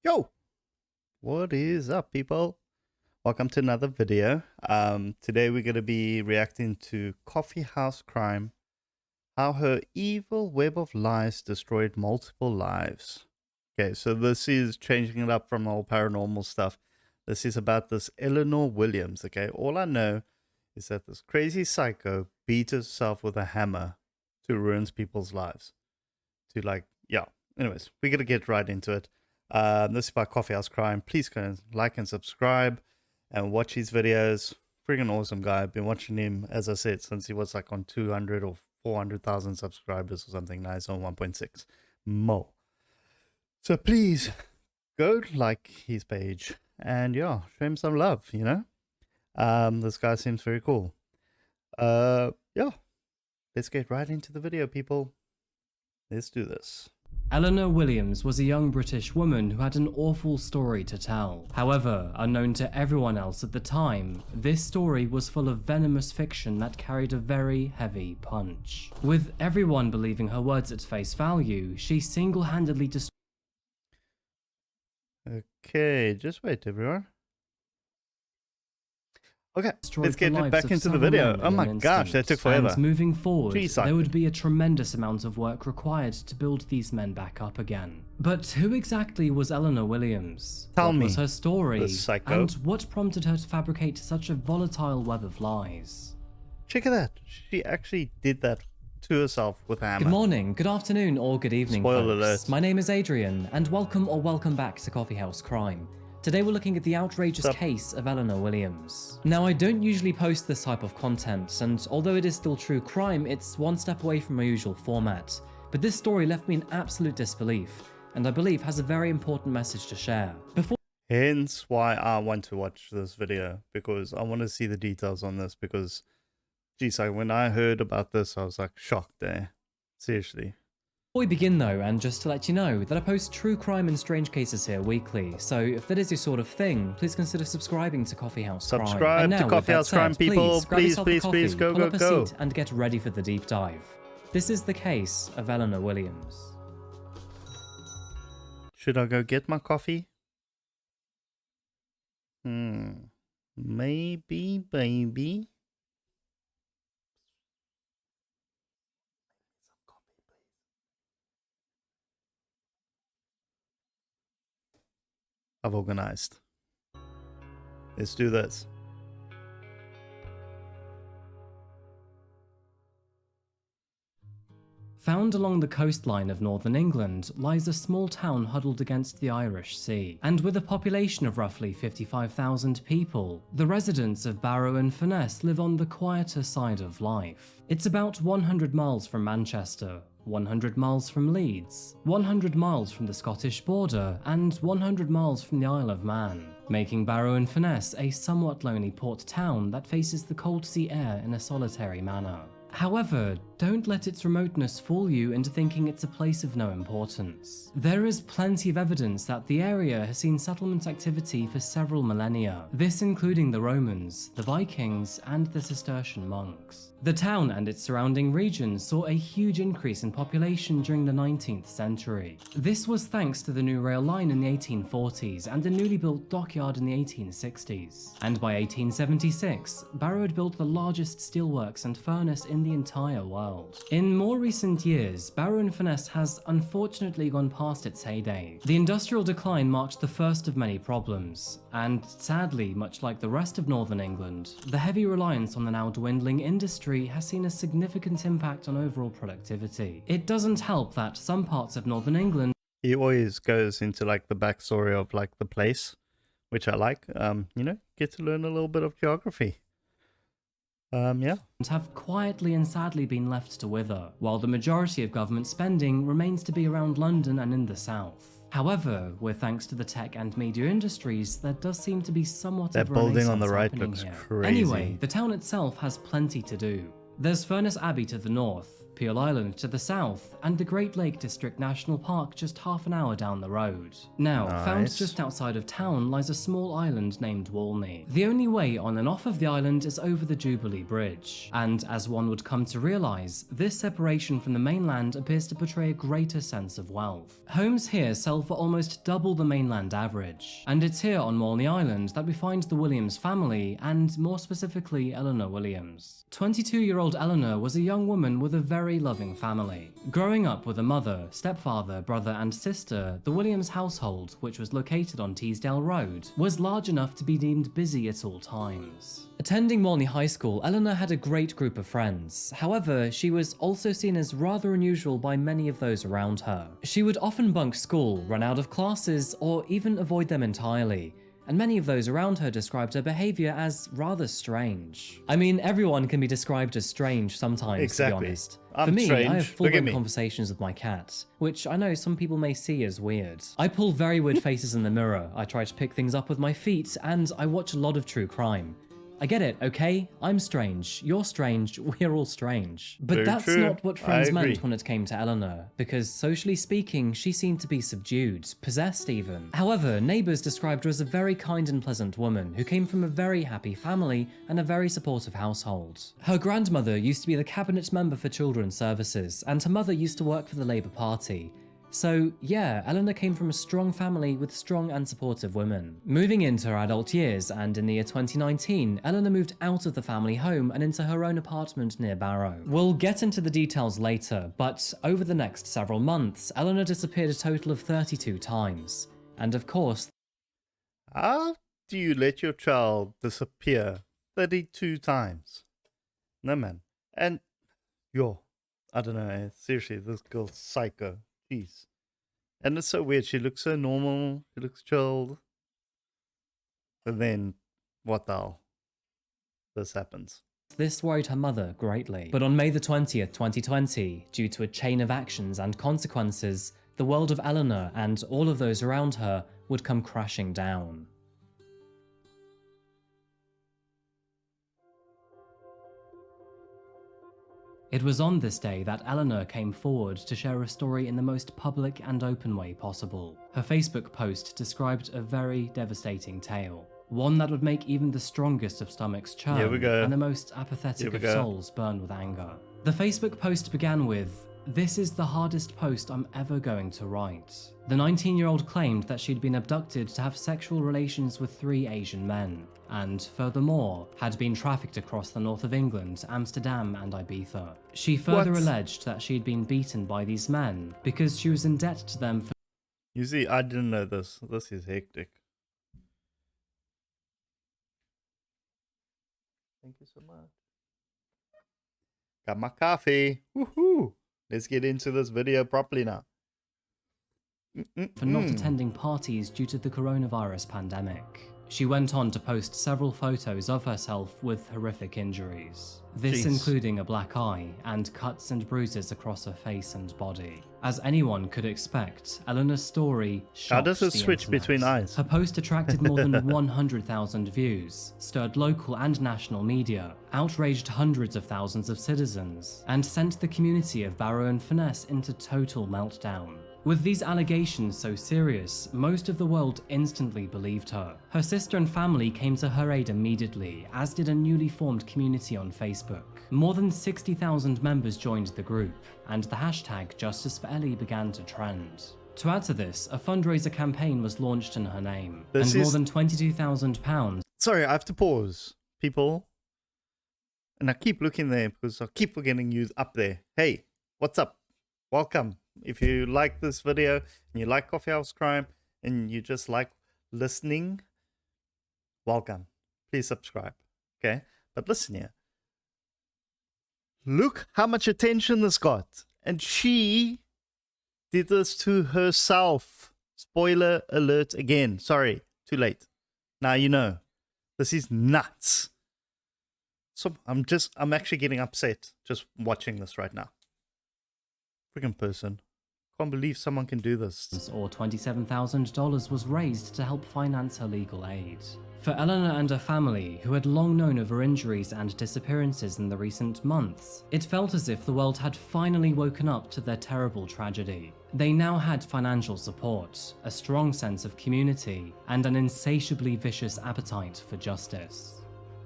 Yo, what is up, people? Welcome to another video. Today we're going to be reacting to Coffeehouse Crime, how her evil web of lies destroyed multiple lives. Okay, so this is changing it up from all paranormal stuff. This is about this Eleanor Williams, okay? All I know is that this crazy psycho beat herself with a hammer to ruin people's lives. Anyways, we're going to get right into it. This is by Coffeehouse Crime. Please go and like and subscribe and watch his videos. Freaking awesome guy. I've been watching him, as I said, since he was like on 200 or 400,000 subscribers or something. Now he's on 1.6 more. So please go like his page and yeah, show him some love, you know. This guy seems very cool. Yeah, let's get right into the video, people. Let's do this. Eleanor Williams was a young British woman who had an awful story to tell. However, unknown to everyone else at the time, this story was full of venomous fiction that carried a very heavy punch. With everyone believing her words at face value, she single-handedly destroyed. Okay, just wait, everyone. Okay, let's get back into the video. Oh my gosh, that took forever. And moving forward, there would be a tremendous amount of work required to build these men back up again. But who exactly was Eleanor Williams? Tell me, what was her story? Psycho. And what prompted her to fabricate such a volatile web of lies? Check it out. She actually did that to herself with a hammer. Good morning, good afternoon, or good evening, Spoiler folks. alert. My name is Adrian, and welcome back to Coffeehouse Crime. Today we're looking at the outrageous case of Eleanor Williams. Now, I don't usually post this type of content, and although it is still true crime, it's one step away from my usual format. But this story left me in absolute disbelief, and I believe has a very important message to share. Hence why I want to watch this video, because I want to see the details on this, because, geez, when I heard about this, I was like shocked there. Seriously. Before we begin though, and just to let you know that I post true crime and strange cases here weekly, so if that is your sort of thing, please consider subscribing to Coffeehouse Crime. Subscribe to Coffeehouse Crime, people. Please, go, pull up a go. seat and get ready for the deep dive. This is the case of Eleanor Williams. Should I go get my coffee? Maybe, baby. I've organized. Let's do this. Found along the coastline of northern England lies a small town huddled against the Irish Sea, and with a population of roughly 55,000 people, the residents of Barrow-in-Furness live on the quieter side of life. It's about 100 miles from Manchester, 100 miles from Leeds, 100 miles from the Scottish border, and 100 miles from the Isle of Man, making Barrow-in-Furness a somewhat lonely port town that faces the cold sea air in a solitary manner. However, don't let its remoteness fool you into thinking it's a place of no importance. There is plenty of evidence that the area has seen settlement activity for several millennia, this including the Romans, the Vikings, and the Cistercian monks. The town and its surrounding region saw a huge increase in population during the 19th century. This was thanks to the new rail line in the 1840s and a newly built dockyard in the 1860s. And by 1876, Barrow had built the largest steelworks and furnace in the entire world. In more recent years, Barrow-in-Furness has unfortunately gone past its heyday. The industrial decline marked the first of many problems, and sadly, much like the rest of northern England, the heavy reliance on the now dwindling industry has seen a significant impact on overall productivity. It doesn't help that some parts of northern England— He always goes into like the backstory of like the place, which I like. You know, get to learn a little bit of geography. Yeah. have quietly and sadly been left to wither, while the majority of government spending remains to be around London and in the south. However, with thanks to the tech and media industries, there does seem to be somewhat That of a building on the renaissance right happening looks here. crazy. Anyway, the town itself has plenty to do. There's Furness Abbey to the north, Peel Island to the south, and the Great Lake District National Park just half an hour down the road. Now, found Nice. just outside of town lies a small island named Walney. The only way on and off of the island is over the Jubilee Bridge, and as one would come to realise, this separation from the mainland appears to portray a greater sense of wealth. Homes here sell for almost double the mainland average, and it's here on Walney Island that we find the Williams family, and more specifically Eleanor Williams. 22-year-old Eleanor was a young woman with a very loving family. Growing up with a mother, stepfather, brother and sister, the Williams household, which was located on Teesdale Road, was large enough to be deemed busy at all times. Attending Walney High School, Eleanor had a great group of friends. However, she was also seen as rather unusual by many of those around her. She would often bunk school, run out of classes, or even avoid them entirely, and many of those around her described her behaviour as rather strange. I mean, everyone can be described as strange sometimes, Exactly. to be honest. I'm For me, strange. I have Look at full-blown me. conversations with my cat, which I know some people may see as weird. I pull very weird faces in the mirror, I try to pick things up with my feet, and I watch a lot of true crime. I get it, okay? I'm strange, you're strange, we're all strange. But Very that's true. not what friends I meant agree. when it came to Eleanor, because socially speaking, she seemed to be subdued, possessed even. However, neighbours described her as a very kind and pleasant woman who came from a very happy family and a very supportive household. Her grandmother used to be the cabinet member for Children's Services, and her mother used to work for the Labour Party. So yeah, Eleanor came from a strong family with strong and supportive women. Moving into her adult years, and in the year 2019, Eleanor moved out of the family home and into her own apartment near Barrow. We'll get into the details later, but over the next several months, Eleanor disappeared a total of 32 times. And of course, How do you let your child disappear 32 times? No, man. And, I don't know, seriously, this girl's psycho. Jeez. And it's so weird. She looks so normal. She looks chilled. And then, what the hell? This happens. this worried her mother greatly. But on May the 20th, 2020, due to a chain of actions and consequences, the world of Eleanor and all of those around her would come crashing down. It was on this day that Eleanor came forward to share a story in the most public and open way possible. Her Facebook post described a very devastating tale, one that would make even the strongest of stomachs churn Here we go. and the most apathetic Here we of go. souls burn with anger. The Facebook post began with, "This is the hardest post I'm ever going to write." The 19-year-old claimed that she'd been abducted to have sexual relations with 3 Asian men, and furthermore, had been trafficked across the north of England, Amsterdam and Ibiza. She further What? alleged that she'd been beaten by these men because she was in debt to them for You see, I didn't know this. This is hectic. Thank you so much. Got my coffee. Woohoo! Let's get into this video properly now. for not attending parties due to the coronavirus pandemic. She went on to post several photos of herself with horrific injuries. This Jeez. including a black eye and cuts and bruises across her face and body. As anyone could expect, Eleanor's story shocked How does it the switch internet. between eyes? Her post attracted more than 100,000 views, stirred local and national media, outraged hundreds of thousands of citizens, and sent the community of Barrow and Furness into total meltdown. With these allegations so serious, most of the world instantly believed her. Her sister and family came to her aid immediately, as did a newly formed community on Facebook. More than 60,000 members joined the group, and the hashtag Justice for Ellie began to trend. To add to this, a fundraiser campaign was launched in her name, This and more is- than £22,000 Sorry, I have to pause, people. And I keep looking there because I keep forgetting you up there. Hey, what's up? Welcome. If you like this video and you like Coffeehouse Crime and you just like listening, welcome. Please subscribe. Okay? But listen here. Look how much attention this got. And she did this to herself. Spoiler alert again. Sorry, too late. Now you know. This is nuts. So I'm actually getting upset just watching this right now. Freaking person. can't believe someone can do this. or $27,000 was raised to help finance her legal aid. For Eleanor and her family, who had long known of her injuries and disappearances in the recent months, it felt as if the world had finally woken up to their terrible tragedy. They now had financial support, a strong sense of community, and an insatiably vicious appetite for justice.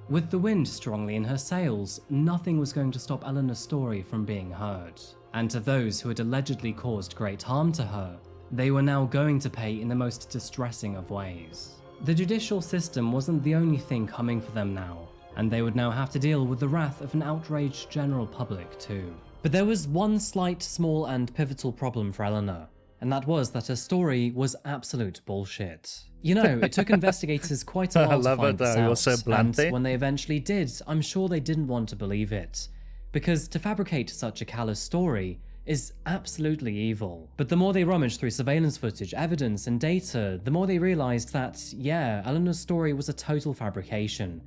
With the wind strongly in her sails, nothing was going to stop Eleanor's story from being heard. And to those who had allegedly caused great harm to her, they were now going to pay in the most distressing of ways. The judicial system wasn't the only thing coming for them now, and they would now have to deal with the wrath of an outraged general public too. But there was one slight, small and pivotal problem for Eleanor, and that was that her story was absolute bullshit. You know, it took investigators quite a while to find this out, so blunt, and when they eventually did, I'm sure they didn't want to believe it. Because to fabricate such a callous story is absolutely evil. But the more they rummaged through surveillance footage, evidence, and data, the more they realized that, yeah, Eleanor's story was a total fabrication.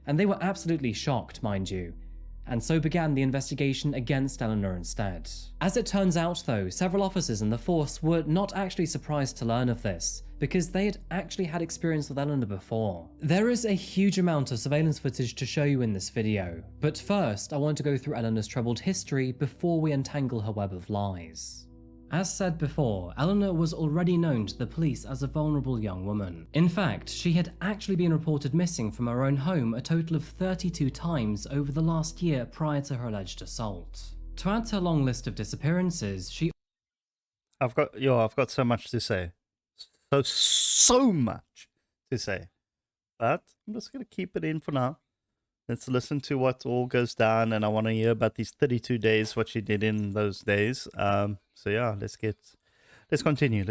And they were absolutely shocked, mind you. And so began the investigation against Eleanor instead. As it turns out though, several officers in the force were not actually surprised to learn of this, because they had actually had experience with Eleanor before. There is a huge amount of surveillance footage to show you in this video, but first I want to go through Eleanor's troubled history before we untangle her web of lies. As said before, Eleanor was already known to the police as a vulnerable young woman. In fact, she had actually been reported missing from her own home a total of 32 times over the last year prior to her alleged assault. To add to her long list of disappearances, I've got so much to say. So much to say. But I'm just going to keep it in for now. Let's listen to what all goes down, and I want to hear about these 32 days, what she did in those days. So yeah, let's continue.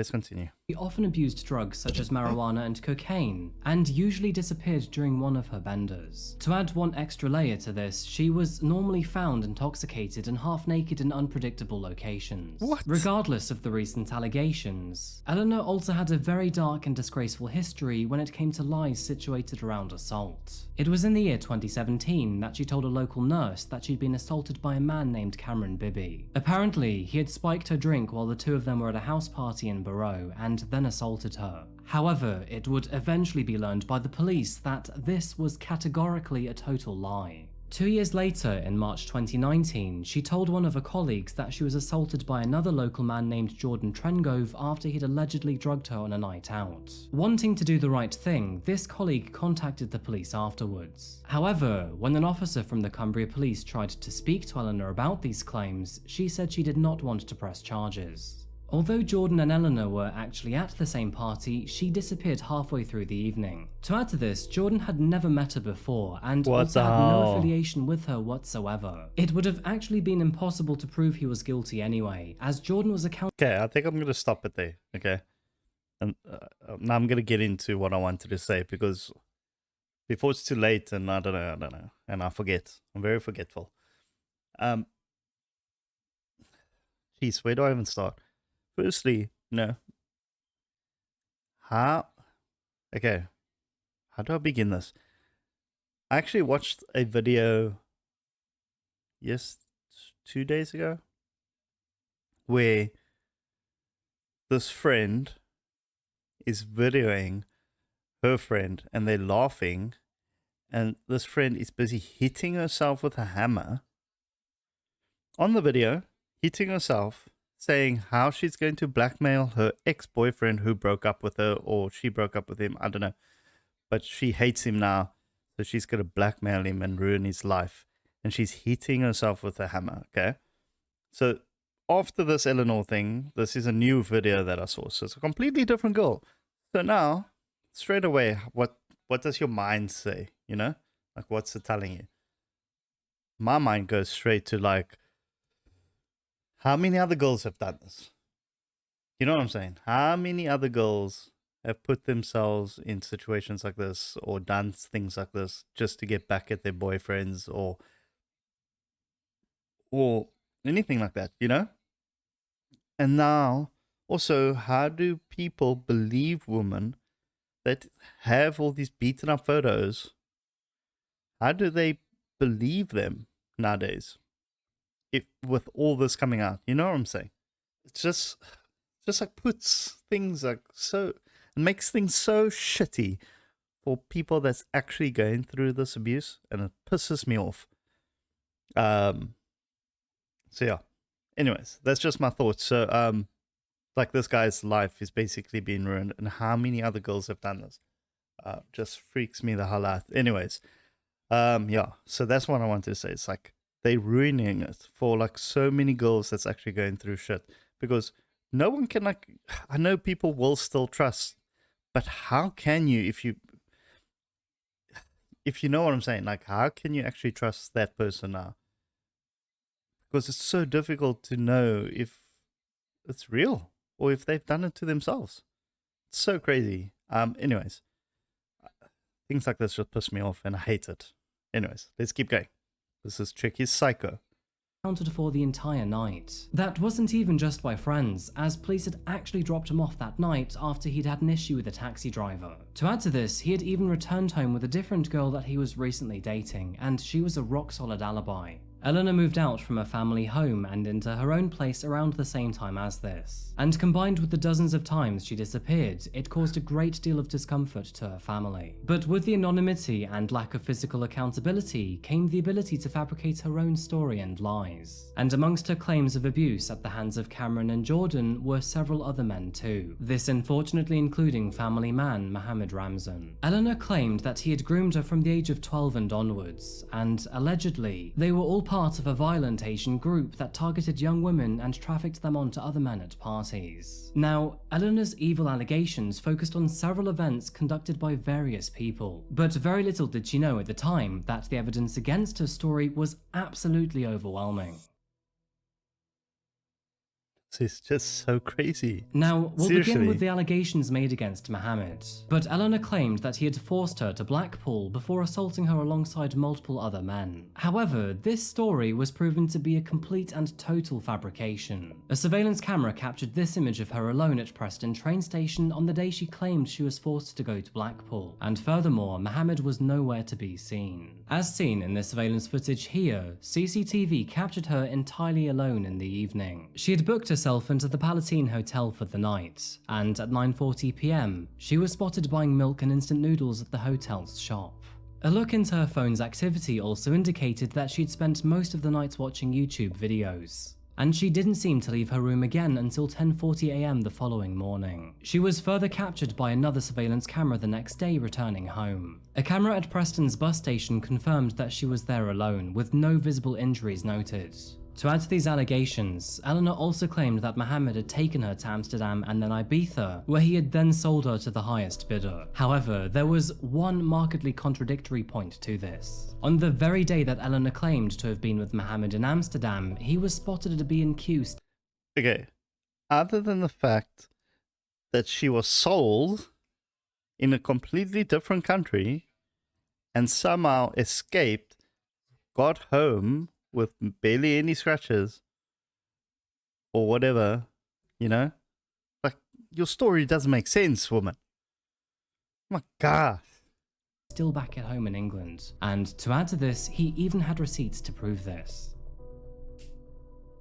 She often abused drugs such as marijuana and cocaine, and usually disappeared during one of her benders. To add one extra layer to this, she was normally found intoxicated and half naked in unpredictable locations. What? Regardless of the recent allegations, Eleanor also had a very dark and disgraceful history when it came to lies situated around assault. It was in the year 2017 that she told a local nurse that she'd been assaulted by a man named Cameron Bibby. Apparently, he had spiked her drink while the two of them were at a house party in Barrow and then assaulted her. However, it would eventually be learned by the police that this was categorically a total lie. 2 years later, in March 2019, she told one of her colleagues that she was assaulted by another local man named Jordan Trengove after he'd allegedly drugged her on a night out. Wanting to do the right thing, this colleague contacted the police afterwards. However, when an officer from the Cumbria police tried to speak to Eleanor about these claims, she said she did not want to press charges. Although Jordan and Eleanor were actually at the same party, she disappeared halfway through the evening. To add to this, Jordan had never met her before and also had no affiliation with her whatsoever. It would have actually been impossible to prove he was guilty anyway, as Jordan was Okay, I think I'm going to stop it there, okay? And now I'm going to get into what I wanted to say, because before it's too late and I don't know, and I forget. I'm very forgetful. Jeez, where do I even start? Firstly, how do I begin this? I actually watched a video 2 days ago where this friend is videoing her friend and they're laughing, and this friend is busy hitting herself with a hammer on the video, hitting herself, saying how she's going to blackmail her ex-boyfriend who broke up with her, or she broke up with him, I don't know. But she hates him now, so she's going to blackmail him and ruin his life. And she's hitting herself with a hammer, okay? So after this Eleanor thing, this is a new video that I saw. So it's a completely different girl. So now, straight away, what does your mind say, Like, what's it telling you? My mind goes straight to, like, how many other girls have done this? You know what I'm saying? How many other girls have put themselves in situations like this or done things like this just to get back at their boyfriends or anything like that, And now, also, how do people believe women that have all these beaten up photos? How do they believe them nowadays? With all this coming out, you know what I'm saying? It's just, just like puts things like so, it makes things so shitty for people that's actually going through this abuse, and it pisses me off. So yeah. Anyways, that's just my thoughts. So like this guy's life is basically being ruined, and how many other girls have done this? Just freaks me the hell out. Anyways, yeah. So that's what I wanted to say. It's like they're ruining it for like so many girls that's actually going through shit, because no one can, like, I know people will still trust, but how can you if you know what I'm saying? Like, how can you actually trust that person now? Because it's so difficult to know if it's real or if they've done it to themselves. It's so crazy. Anyways, things like this just piss me off and I hate it. Anyways, let's keep going. This is Tricky Psycho. Accounted for the entire night. That wasn't even just by friends, as police had actually dropped him off that night after he'd had an issue with a taxi driver. To add to this, he had even returned home with a different girl that he was recently dating, and she was a rock-solid alibi. Eleanor moved out from her family home and into her own place around the same time as this. And combined with the dozens of times she disappeared, it caused a great deal of discomfort to her family. But with the anonymity and lack of physical accountability came the ability to fabricate her own story and lies. And amongst her claims of abuse at the hands of Cameron and Jordan were several other men too. This unfortunately including family man Mohammed Ramzan. Eleanor claimed that he had groomed her from the age of 12 and onwards, and allegedly, they were all part of a violent Asian group that targeted young women and trafficked them onto other men at parties. Now, Eleanor's evil allegations focused on several events conducted by various people, but very little did she know at the time that the evidence against her story was absolutely overwhelming. It's just so crazy. Now, we'll Seriously. begin with the allegations made against Mohammed, but Eleanor claimed that he had forced her to Blackpool before assaulting her alongside multiple other men. However, this story was proven to be a complete and total fabrication. A surveillance camera captured this image of her alone at Preston train station on the day she claimed she was forced to go to Blackpool, and furthermore, Mohammed was nowhere to be seen. As seen in the surveillance footage here, CCTV captured her entirely alone in the evening. She had booked herself into the Palatine Hotel for the night, and at 9:40 PM, she was spotted buying milk and instant noodles at the hotel's shop. A look into her phone's activity also indicated that she'd spent most of the night watching YouTube videos, and she didn't seem to leave her room again until 10:40 AM the following morning. She was further captured by another surveillance camera the next day returning home. A camera at Preston's bus station confirmed that she was there alone, with no visible injuries noted. To add to these allegations, Eleanor also claimed that Mohammed had taken her to Amsterdam and then Ibiza, where he had then sold her to the highest bidder. However, there was one markedly contradictory point to this. On the very day that Eleanor claimed to have been with Mohammed in Amsterdam, he was spotted at a B&Q. Okay, other than the fact that she was sold in a completely different country and somehow escaped, got home with barely any scratches or whatever, you know, like, your story doesn't make sense, woman. Oh my God. Still back at home in England, and to add to this, he even had receipts to prove this.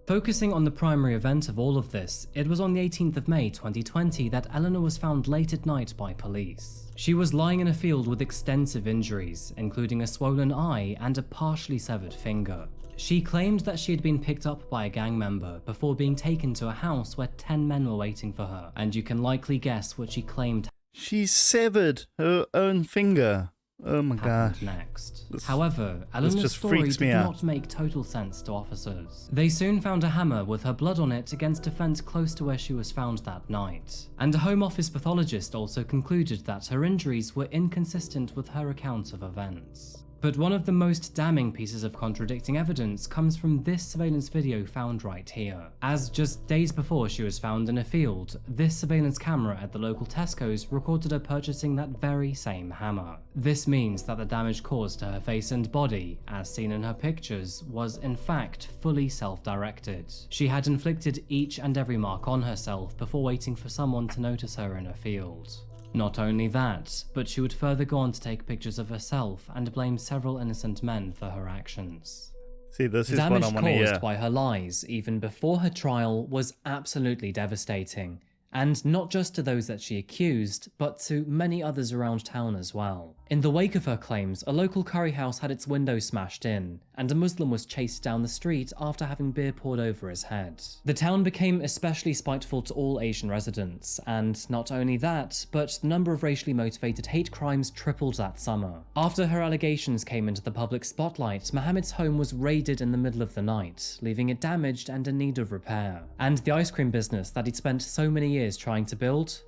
Focusing on the primary event of all of this, it was on the 18th of May 2020 that Eleanor was found late at night by police. She was lying in a field with extensive injuries, including a swollen eye and a partially severed finger. She claimed that she had been picked up by a gang member before being taken to a house where 10 men were waiting for her, and you can likely guess what she claimed. She severed her own finger. Oh my God. Next. However, Eleanor's story did not make total sense to officers. They soon found a hammer with her blood on it against a fence close to where she was found that night. And a Home Office pathologist also concluded that her injuries were inconsistent with her account of events. But one of the most damning pieces of contradicting evidence comes from this surveillance video found right here. As just days before she was found in a field, this surveillance camera at the local Tesco's recorded her purchasing that very same hammer. This means that the damage caused to her face and body, as seen in her pictures, was in fact fully self-directed. She had inflicted each and every mark on herself before waiting for someone to notice her in a field. Not only that, but she would further go on to take pictures of herself and blame several innocent men for her actions. See, this is damage what I want to hear. caused by her lies, even before her trial, was absolutely devastating, And not just to those that she accused, but to many others around town as well. In the wake of her claims, a local curry house had its window smashed in, and a Muslim was chased down the street after having beer poured over his head. The town became especially spiteful to all Asian residents, and not only that, but the number of racially motivated hate crimes tripled that summer. After her allegations came into the public spotlight, Mohammed's home was raided in the middle of the night, leaving it damaged and in need of repair. And the ice cream business that he'd spent so many years trying to build?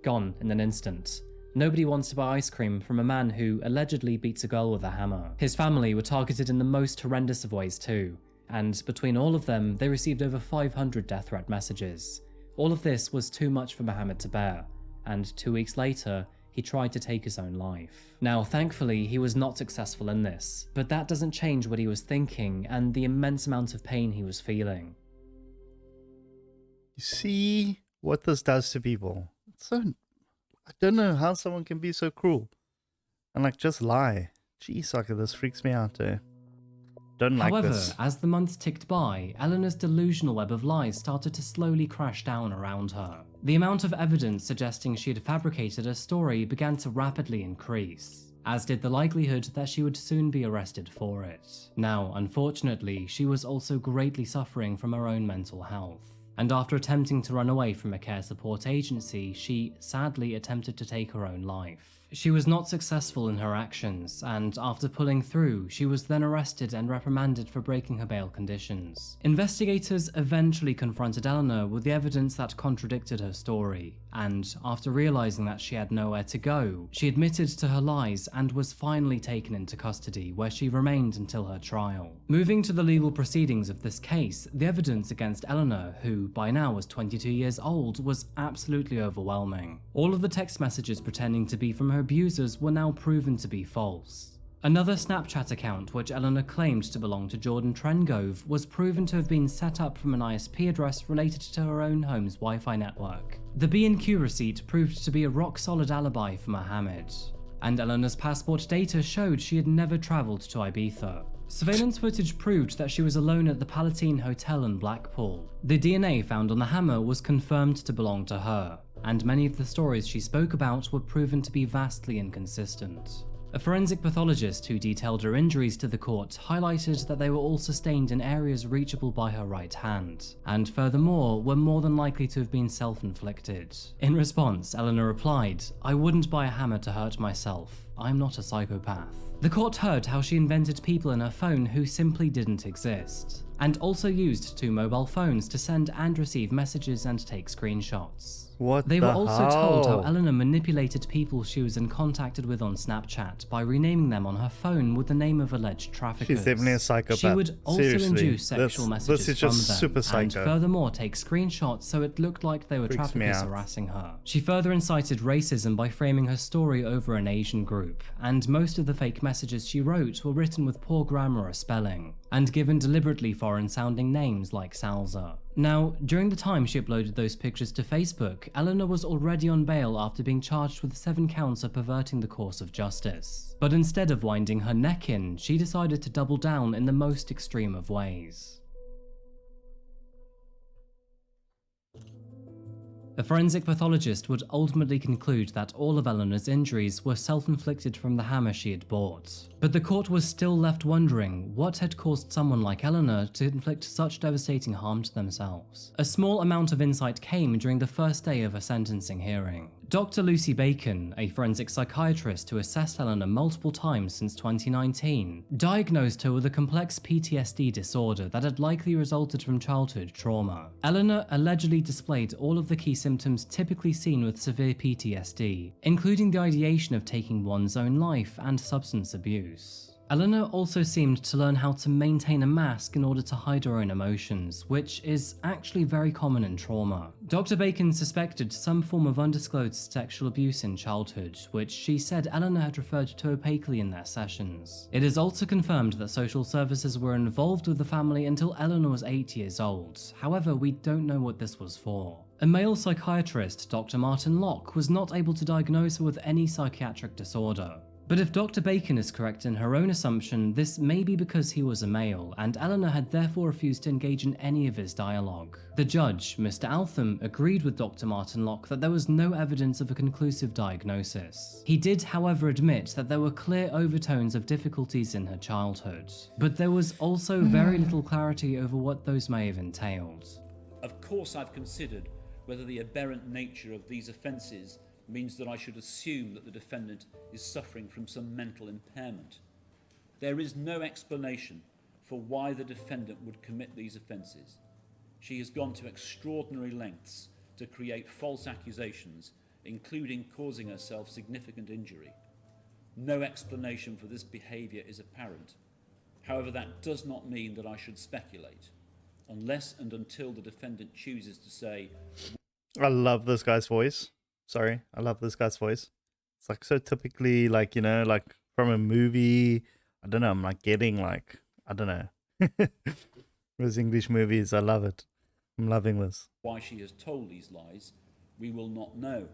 Gone in an instant. Nobody wants to buy ice cream from a man who allegedly beats a girl with a hammer. His family were targeted in the most horrendous of ways too, and between all of them, they received over 500 death threat messages. All of this was too much for Mohammed to bear, and 2 weeks later, he tried to take his own life. Now, thankfully, he was not successful in this, but that doesn't change what he was thinking and the immense amount of pain he was feeling. You see what this does to people. I don't know how someone can be so cruel and like just lie. Gee, sucker, this freaks me out too. Don't like However, this. as the months ticked by, Eleanor's delusional web of lies started to slowly crash down around her. The amount of evidence suggesting she had fabricated a story began to rapidly increase, as did the likelihood that she would soon be arrested for it. Now, unfortunately, she was also greatly suffering from her own mental health, and after attempting to run away from a care support agency, she sadly attempted to take her own life. She was not successful in her actions, and after pulling through, she was then arrested and reprimanded for breaking her bail conditions. Investigators eventually confronted Eleanor with the evidence that contradicted her story, and after realizing that she had nowhere to go, she admitted to her lies and was finally taken into custody, where she remained until her trial. Moving to the legal proceedings of this case, the evidence against Eleanor, who by now was 22 years old, was absolutely overwhelming. All of the text messages pretending to be from her abusers were now proven to be false. Another Snapchat account, which Eleanor claimed to belong to Jordan Trengove, was proven to have been set up from an ISP address related to her own home's Wi-Fi network. The B&Q receipt proved to be a rock-solid alibi for Mohammed, and Eleanor's passport data showed she had never travelled to Ibiza. Surveillance footage proved that she was alone at the Palatine Hotel in Blackpool. The DNA found on the hammer was confirmed to belong to her, and many of the stories she spoke about were proven to be vastly inconsistent. A forensic pathologist who detailed her injuries to the court highlighted that they were all sustained in areas reachable by her right hand, and furthermore were more than likely to have been self-inflicted. In response, Eleanor replied, "I wouldn't buy a hammer to hurt myself. I'm not a psychopath." The court heard how she invented people in her phone who simply didn't exist, and also used 2 mobile phones to send and receive messages and take screenshots. They were also told how Eleanor manipulated people she was in contact with on Snapchat by renaming them on her phone with the name of alleged traffickers. She's definitely a psychopath. She would also induce sexual messages this is from just them, super and psycho. furthermore take screenshots so it looked like they were traffickers harassing her. She further incited racism by framing her story over an Asian group, and most of the fake messages she wrote were written with poor grammar or spelling, and given deliberately foreign-sounding names like Salza. Now, during the time she uploaded those pictures to Facebook, Eleanor was already on bail after being charged with 7 counts of perverting the course of justice. But instead of winding her neck in, she decided to double down in the most extreme of ways. A forensic pathologist would ultimately conclude that all of Eleanor's injuries were self-inflicted from the hammer she had bought. But the court was still left wondering what had caused someone like Eleanor to inflict such devastating harm to themselves. A small amount of insight came during the first day of a sentencing hearing. Dr. Lucy Bacon, a forensic psychiatrist who assessed Eleanor multiple times since 2019, diagnosed her with a complex PTSD disorder that had likely resulted from childhood trauma. Eleanor allegedly displayed all of the key symptoms typically seen with severe PTSD, including the ideation of taking one's own life and substance abuse. Eleanor also seemed to learn how to maintain a mask in order to hide her own emotions, which is actually very common in trauma. Dr. Bacon suspected some form of undisclosed sexual abuse in childhood, which she said Eleanor had referred to opaquely in their sessions. It is also confirmed that social services were involved with the family until Eleanor was 8 years old. However, we don't know what this was for. A male psychiatrist, Dr. Martin Locke, was not able to diagnose her with any psychiatric disorder. But if Dr. Bacon is correct in her own assumption, this may be because he was a male, and Eleanor had therefore refused to engage in any of his dialogue. The judge, Mr. Altham, agreed with Dr. Martin Locke that there was no evidence of a conclusive diagnosis. He did, however, admit that there were clear overtones of difficulties in her childhood, but there was also very little clarity over what those may have entailed. Of course, I've considered whether the aberrant nature of these offences means that I should assume that the defendant is suffering from some mental impairment. There is no explanation for why the defendant would commit these offences. She has gone to extraordinary lengths to create false accusations, including causing herself significant injury. No explanation for this behaviour is apparent. However, that does not mean that I should speculate, unless and until the defendant chooses to say, I love this guy's voice. Sorry, I love this guy's voice. It's like so typically, like, you know, like from a movie. I don't know, I'm like getting like, I don't know. Those English movies, I love it. I'm loving this. why she has told these lies, we will not know.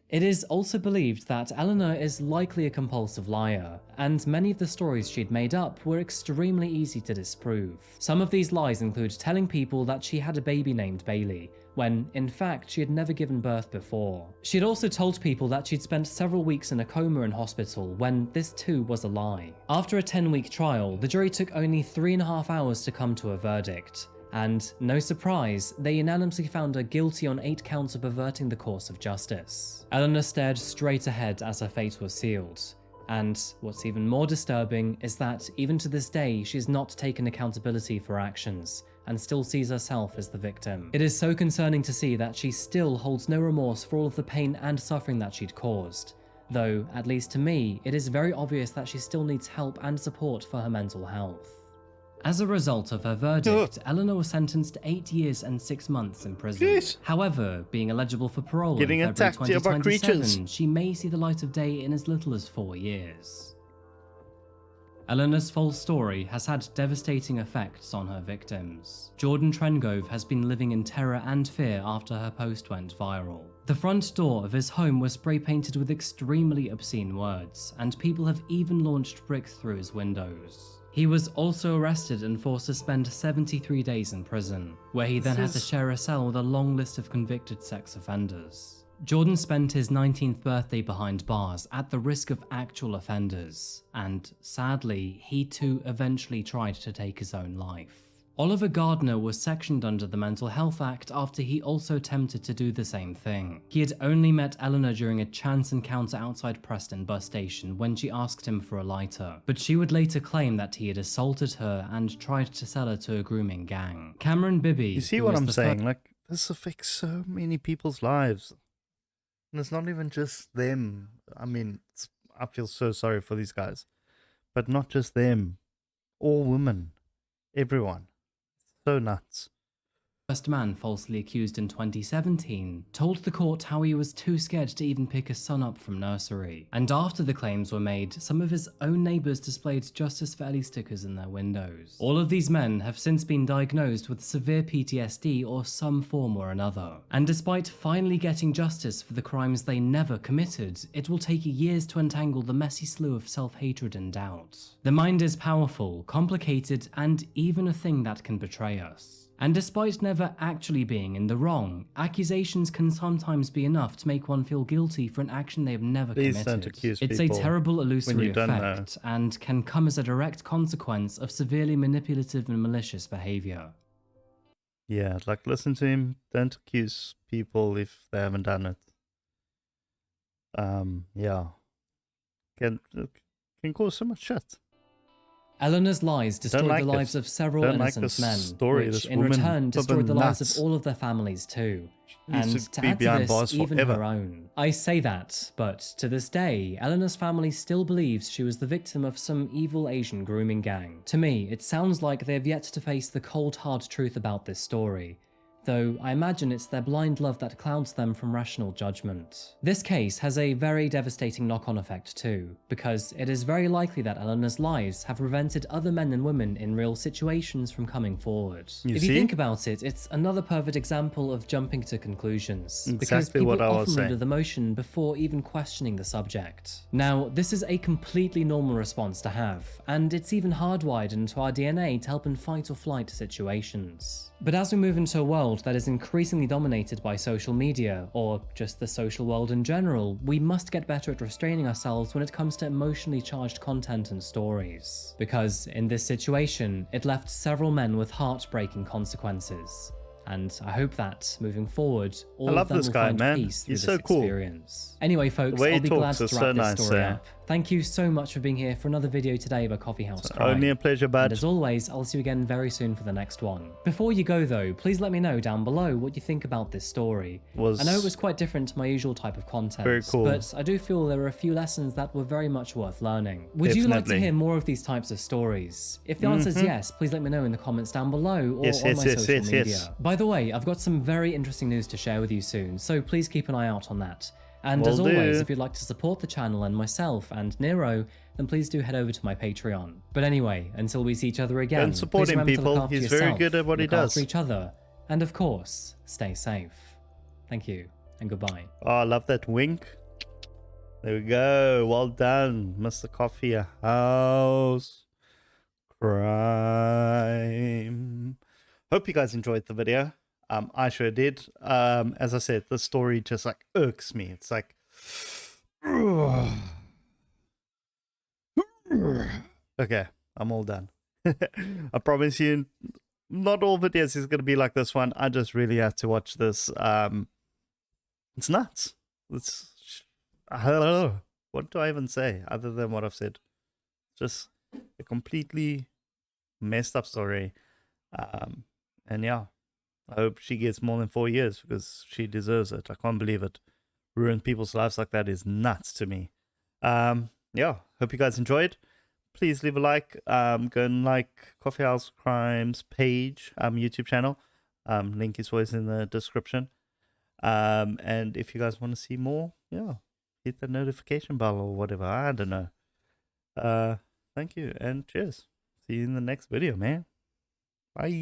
It is also believed that Eleanor is likely a compulsive liar, and many of the stories she'd made up were extremely easy to disprove. Some of these lies include telling people that she had a baby named Bailey, when, in fact, she had never given birth before. She'd also told people that she'd spent several weeks in a coma in hospital, when this too was a lie. After a 10-week trial, the jury took only 3.5 hours to come to a verdict. And, no surprise, they unanimously found her guilty on 8 counts of perverting the course of justice. Eleanor stared straight ahead as her fate was sealed. And what's even more disturbing is that, even to this day, she's not taken accountability for her actions, and still sees herself as the victim. It is so concerning to see that she still holds no remorse for all of the pain and suffering that she'd caused. Though, at least to me, it is very obvious that she still needs help and support for her mental health. As a result of her verdict, Eleanor was sentenced to 8 years and 6 months in prison. Jeez. However, being eligible for parole in February attacked here by 2027, creatures. she may see the light of day in as little as 4 years. Eleanor's false story has had devastating effects on her victims. Jordan Trengove has been living in terror and fear after her post went viral. The front door of his home was spray painted with extremely obscene words, and people have even launched bricks through his windows. He was also arrested and forced to spend 73 days in prison, where he then had to share a cell with a long list of convicted sex offenders. Jordan spent his 19th birthday behind bars at the risk of actual offenders, and sadly, he too eventually tried to take his own life. Oliver Gardner was sectioned under the Mental Health Act after he also attempted to do the same thing. He had only met Eleanor during a chance encounter outside Preston bus station when she asked him for a lighter, but she would later claim that he had assaulted her and tried to sell her to a grooming gang. Cameron Bibby, You see who what was I'm the saying? Like, this affects so many people's lives. And it's not even just them. I mean, I feel so sorry for these guys. But not just them. All women. Everyone. So nuts. first man falsely accused in 2017 told the court how he was too scared to even pick his son up from nursery. And after the claims were made, some of his own neighbours displayed Justice for Ellie stickers in their windows. All of these men have since been diagnosed with severe PTSD or some form or another. And despite finally getting justice for the crimes they never committed, it will take years to untangle the messy slew of self-hatred and doubt. The mind is powerful, complicated, and even a thing that can betray us. And despite never actually being in the wrong, accusations can sometimes be enough to make one feel guilty for an action they have never Please committed. don't accuse It's a people terrible illusory you don't know. effect, and can come as a direct consequence of severely manipulative and malicious behaviour. Yeah, like, listen to him. Don't accuse people if they haven't done it. Yeah. Can cause so much shit. Eleanor's lies destroyed like the lives this. of several Don't like innocent this men, story, which this in woman return destroyed the lives nuts. of all of their families too. Needs And to to be add to behind this, bars even forever. her own. I say that, but to this day, Eleanor's family still believes she was the victim of some evil Asian grooming gang. To me, it sounds like they have yet to face the cold hard truth about this story. though I imagine it's their blind love that clouds them from rational judgment. This case has a very devastating knock-on effect too, because it is very likely that Eleanor's lies have prevented other men and women in real situations from coming forward. If you think about it, it's another perfect example of jumping to conclusions, because Exactly people what I was often saying. render the motion before even questioning the subject. Now, this is a completely normal response to have, and it's even hardwired into our DNA to help in fight or flight situations. But as we move into a world that is increasingly dominated by social media, or just the social world in general, we must get better at restraining ourselves when it comes to emotionally charged content and stories. Because in this situation, it left several men with heartbreaking consequences. And I hope that, moving forward, all of them will find peace through this experience. Anyway, folks, I'll be glad to wrap this story up. Thank you so much for being here for another video today by Coffeehouse Crime. Only a pleasure, bud. And as always, I'll see you again very soon for the next one. Before you go though, please let me know down below what you think about this story. I know it was quite different to my usual type of content, very cool, but I do feel there were a few lessons that were very much worth learning. Would you like to hear more of these types of stories? If the answer is yes, please let me know in the comments down below or on my social media. By the way, I've got some very interesting news to share with you soon, so please keep an eye out on that. And as always, if you'd like to support the channel and myself and Nero, then please do head over to my Patreon. But anyway, until we see each other again, and support him, people. He's very good at what he does. For each other, and of course, stay safe. Thank you, and goodbye. Oh, I love that wink. There we go. Well done, Mr. Coffeehouse Crime. Hope you guys enjoyed the video. I sure did. As I said, the story just like irks me. It's like, okay, I'm all done. I promise you, not all videos is going to be like this one. I just really have to watch this. It's nuts. I don't know. What do I even say other than what I've said? Just a completely messed up story. And yeah. I hope she gets more than 4 years because she deserves it. I can't believe it. Ruin people's lives like that is nuts to me. Yeah, hope you guys enjoyed. Please leave a like. Go and like Coffeehouse Crime's page, YouTube channel. Link is always in the description. And if you guys want to see more, yeah, hit the notification bell or whatever. I don't know. Thank you and cheers. See you in the next video, man. Bye.